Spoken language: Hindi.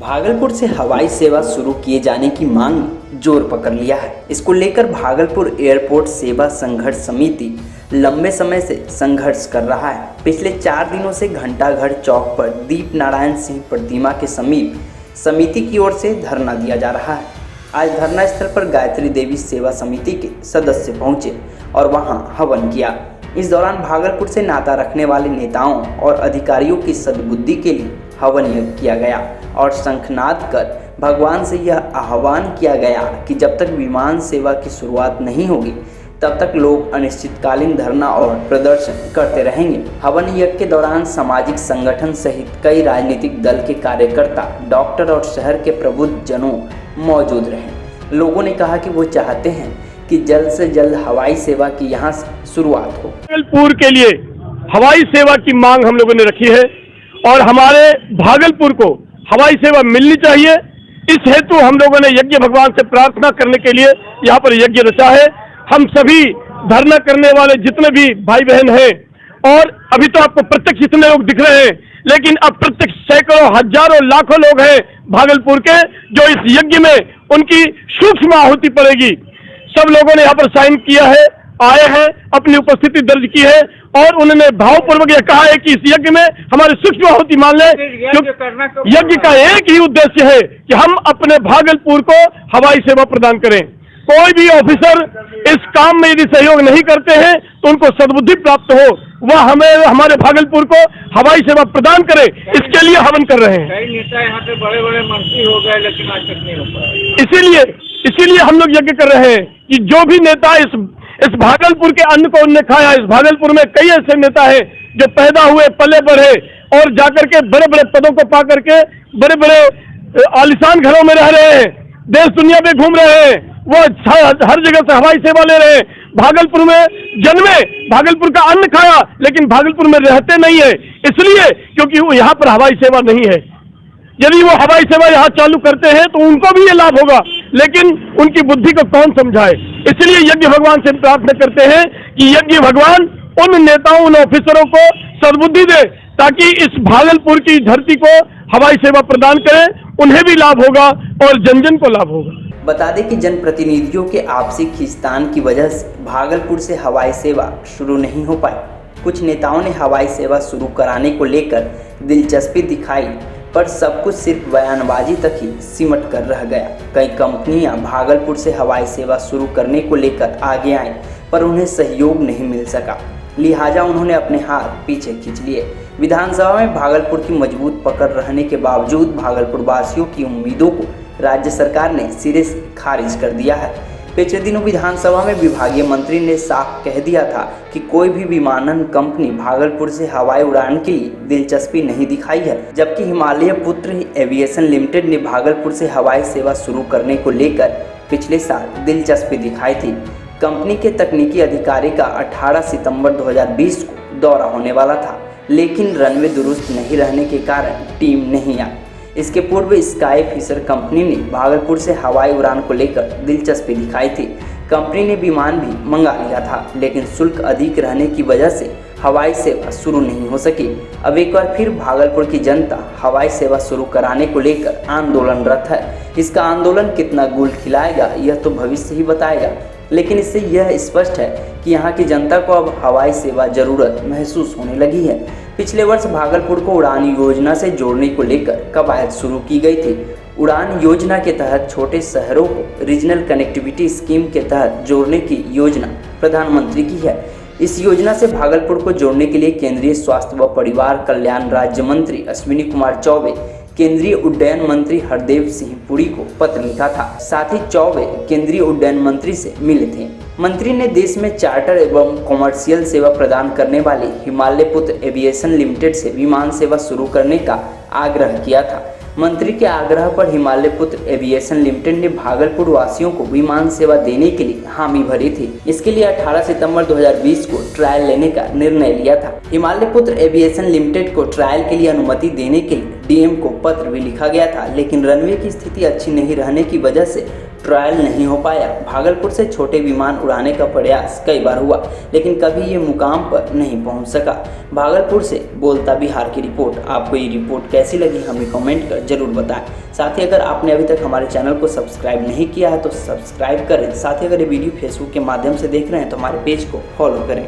भागलपुर से हवाई सेवा शुरू किए जाने की मांग ने जोर पकड़ लिया है। इसको लेकर भागलपुर एयरपोर्ट सेवा संघर्ष समिति लंबे समय से संघर्ष कर रहा है। पिछले 4 दिनों से घंटाघर चौक पर दीप नारायण सिंह प्रतिमा के समीप समिति की ओर से धरना दिया जा रहा है। आज धरना स्थल पर गायत्री देवी सेवा समिति के सदस्य पहुंचे और वहां हवन किया। इस दौरान भागलपुर से नाता रखने वाले नेताओं और अधिकारियों की सद्बुद्धि के लिए हवन यज्ञ किया गया और शंखनाद कर भगवान से यह आह्वान किया गया कि जब तक विमान सेवा की शुरुआत नहीं होगी तब तक लोग अनिश्चितकालीन धरना और प्रदर्शन करते रहेंगे। हवन यज्ञ के दौरान सामाजिक संगठन सहित कई राजनीतिक दल के कार्यकर्ता, डॉक्टर और शहर के प्रबुद्ध जनों मौजूद रहे। लोगों ने कहा कि वो चाहते हैं कि जल्द से जल्द हवाई सेवा की यहाँ से शुरुआत हो। भागलपुर के लिए हवाई सेवा की मांग हम लोगों ने रखी है और हमारे भागलपुर को हवाई सेवा मिलनी चाहिए। इस हेतु हम लोगों ने यज्ञ भगवान से प्रार्थना करने के लिए यहाँ पर यज्ञ रचा है। हम सभी धरना करने वाले जितने भी भाई बहन हैं, और अभी तो आपको प्रत्यक्ष इतने लोग दिख रहे हैं, लेकिन अप्रत्यक्ष सैकड़ों हजारों लाखों लोग हैं भागलपुर के जो इस यज्ञ में उनकी सूक्ष्म आहुति पड़ेगी। सब लोगों ने यहाँ पर साइन किया है, आए हैं, अपनी उपस्थिति दर्ज की है और उन्होंने भावपूर्वक यह कहा है कि इस यज्ञ में हमारे सूक्ष्म आहुति मान लें। यज्ञ का एक ही उद्देश्य है कि हम अपने भागलपुर को हवाई सेवा प्रदान करें। कोई भी ऑफिसर इस काम में यदि सहयोग नहीं करते हैं तो उनको सद्बुद्धि प्राप्त हो, वह हमें हमारे भागलपुर को हवाई सेवा प्रदान करे, इसके लिए हवन कर रहे हैं। कई नेता यहाँ पे बड़े बड़े मंत्री हो गए लेकिन आज तक नहीं हो पाया। इसीलिए हम लोग यज्ञ कर रहे हैं कि जो भी नेता इस भागलपुर के अन्न को उन्होंने खाया। इस भागलपुर में कई ऐसे नेता हैं जो पैदा हुए, पले बढ़े और जाकर के बड़े बड़े पदों को पा करके बड़े बड़े आलिशान घरों में रह रहे हैं, देश दुनिया में घूम रहे हैं, वो हर जगह से हवाई सेवा ले रहे हैं। भागलपुर में जन्मे, भागलपुर का अन्न खाया, लेकिन भागलपुर में रहते नहीं है, इसलिए क्योंकि वो यहाँ पर हवाई सेवा नहीं है। यदि वो हवाई सेवा यहाँ चालू करते हैं तो उनको भी ये लाभ होगा, लेकिन उनकी बुद्धि को कौन समझाए। इसलिए यज्ञ भगवान से प्रार्थना करते हैं कि यज्ञ भगवान उन नेताओं, उन ऑफिसरों को सद्बुद्धि दे ताकि इस भागलपुर की धरती को हवाई सेवा प्रदान करें, उन्हें भी लाभ होगा और जन जन को लाभ होगा। बता दें कि जनप्रतिनिधियों के आपसी खींचतान की वजह से भागलपुर से हवाई सेवा शुरू नहीं हो पाई। कुछ नेताओं ने हवाई सेवा शुरू कराने को लेकर दिलचस्पी दिखाई, पर सब कुछ सिर्फ बयानबाजी तक ही सिमट कर रह गया। कई कंपनियां भागलपुर से हवाई सेवा शुरू करने को लेकर आगे आईं, पर उन्हें सहयोग नहीं मिल सका, लिहाजा उन्होंने अपने हाथ पीछे खींच लिए। विधानसभा में भागलपुर की मजबूत पकड़ रहने के बावजूद भागलपुर वासियों की उम्मीदों को राज्य सरकार ने सिरे से खारिज कर दिया है। पिछले दिनों विधानसभा में विभागीय मंत्री ने साफ कह दिया था कि कोई भी विमानन कंपनी भागलपुर से हवाई उड़ान के लिए दिलचस्पी नहीं दिखाई है, जबकि हिमालय पुत्र एविएशन लिमिटेड ने भागलपुर से हवाई सेवा शुरू करने को लेकर पिछले साल दिलचस्पी दिखाई थी। कंपनी के तकनीकी अधिकारी का 18 सितंबर 2020 को दौरा होने वाला था, लेकिन रनवे दुरुस्त नहीं रहने के कारण टीम नहीं आई। इसके पूर्व स्काई फिशर कंपनी ने भागलपुर से हवाई उड़ान को लेकर दिलचस्पी दिखाई थी। कंपनी ने विमान भी मंगा लिया था, लेकिन शुल्क अधिक रहने की वजह से हवाई सेवा शुरू नहीं हो सकी। अब एक बार फिर भागलपुर की जनता हवाई सेवा शुरू कराने को लेकर आंदोलनरत है। इसका आंदोलन कितना गुल खिलाएगा यह तो भविष्य ही बताएगा, लेकिन इससे यह स्पष्ट है कि यहाँ की जनता को अब हवाई सेवा जरूरत महसूस होने लगी है। पिछले वर्ष भागलपुर को उड़ान योजना से जोड़ने को लेकर कवायद शुरू की गई थी। उड़ान योजना के तहत छोटे शहरों को रीजनल कनेक्टिविटी स्कीम के तहत जोड़ने की योजना प्रधानमंत्री की है। इस योजना से भागलपुर को जोड़ने के लिए केंद्रीय स्वास्थ्य व परिवार कल्याण राज्य मंत्री अश्विनी कुमार चौबे, केंद्रीय उड्डयन मंत्री हरदीप सिंह पुरी को पत्र लिखा था। साथ ही चौबे केंद्रीय उड्डयन मंत्री से मिले थे। मंत्री ने देश में चार्टर एवं कॉमर्शियल सेवा प्रदान करने वाली हिमालय पुत्र एविएशन लिमिटेड से विमान सेवा शुरू करने का आग्रह किया था। मंत्री के आग्रह पर हिमालय पुत्र एविएशन लिमिटेड ने भागलपुर वासियों को विमान सेवा देने के लिए हामी भरी थी। इसके लिए 18 सितंबर 2020 को ट्रायल लेने का निर्णय लिया था। हिमालय पुत्र एविएशन लिमिटेड को ट्रायल के लिए अनुमति देने के लिए डीएम को पत्र भी लिखा गया था, लेकिन रनवे की स्थिति अच्छी नहीं रहने की वजह से ट्रायल नहीं हो पाया। भागलपुर से छोटे विमान उड़ाने का प्रयास कई बार हुआ, लेकिन कभी ये मुकाम पर नहीं पहुंच सका। भागलपुर से बोलता बिहार की रिपोर्ट। आपको ये रिपोर्ट कैसी लगी हमें कमेंट कर जरूर बताएं। साथ ही अगर आपने अभी तक हमारे चैनल को सब्सक्राइब नहीं किया है तो सब्सक्राइब करें। साथ ही अगर ये वीडियो फेसबुक के माध्यम से देख रहे हैं तो हमारे पेज को फॉलो करें।